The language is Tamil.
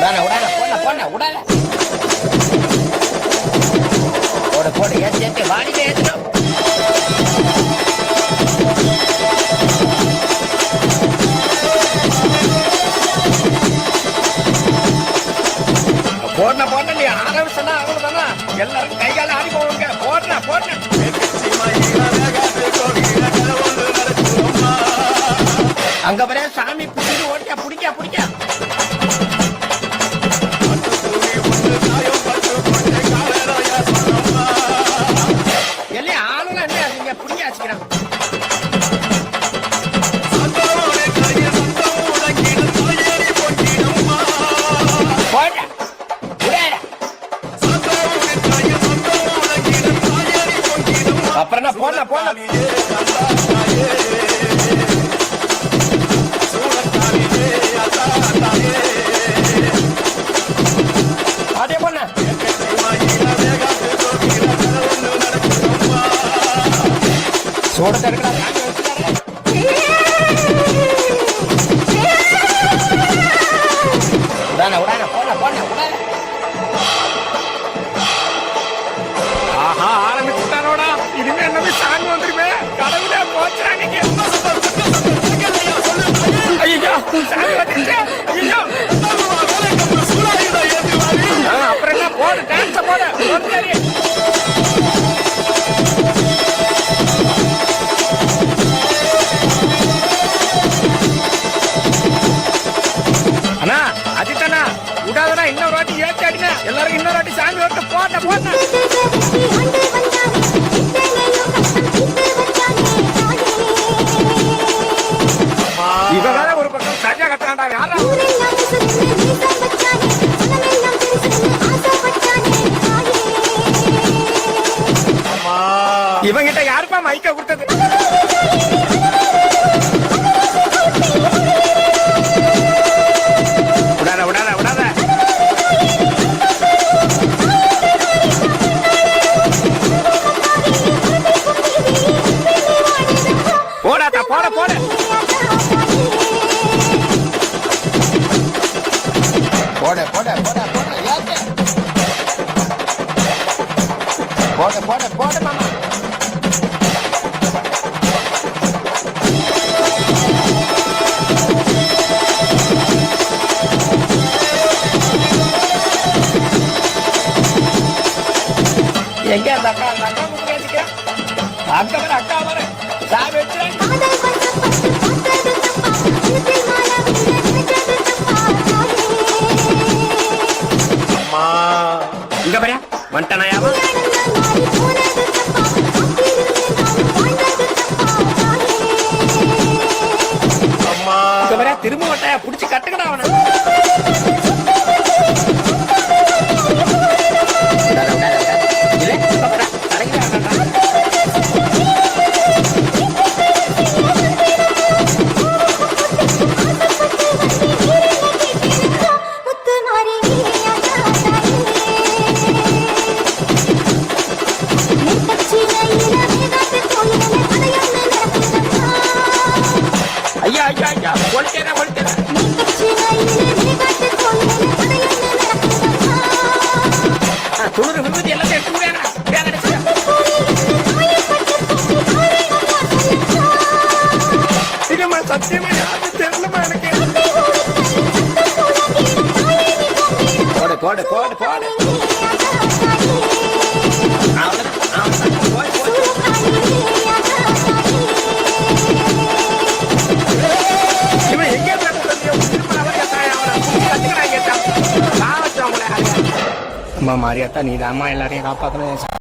உடால உடால போன போன உடால போட போட ஏத்தி ஏத்தி வாடில ஏத்தணும். போடன போடன நீ ஆரம்பிச்சா அவ்வளவுதானா எல்லாரும் கைகால ஆடி போவாங்க. போடன போடன அங்க வர சாமி புடிச்சு ஓடியா புடிக்க புடிக்க எல்லாம் ஆளுநர் என்ன நீங்க புடிக்க வச்சுக்கிறான். அப்புறம் என்ன போன போன அதே போன சோட தடுக்கடா உடான உடான போன போன உடான. ஆஹா ஆரம்பிச்சுட்டானோடா. இனிமே என்ன சாமி வந்துருமே. கடவுளே போச்சுடா நீங்க. ஐயோ சாமி வந்துருச்சு. ஐயோ அப்புறம் என்ன போடு டான்ஸ போடு. அண்ணா அஜித்தண்ணா விடாதடா. இன்னொரு வாட்டி ஏற்றி அடினா எல்லாரும் இன்னொரு வாட்டி சாமி விட்டு போட்ட போட்ட. இவன் ஒரு பக்கம் சரியா கட்டுறான்டா. யாரா இவங்கிட்ட யாருப்பா மைக்க கொடுத்தது? விடாத விடாத விடாத. போடாதா போட போட போட போட போட போட போட போட மாமா. எங்க அந்த அக்கா அந்த அக்கா பேசிக்கிறேன். அக்கா வர அக்கா வர சாமி வச்சுறேன். இங்க பாரு வந்துட்டானாயாவா. இங்க பாரு திரும்ப வட்டாயா புடிச்சு கட்டுக்கடா அவன. ஐயா ஐயா ஐயா ஒழிச்சேனா ஒழிச்சேனா. துணுறு விபத்து எல்லாத்தையும் எடுத்து விடுறேன். இதுமா சத்தியமா யாரு தெரியலமா எனக்கு. போடு போடு போடு போடு. அம்மா மாரியாத்தா நீ தாம்மா எல்லாரையும் காப்பாத்தணும்.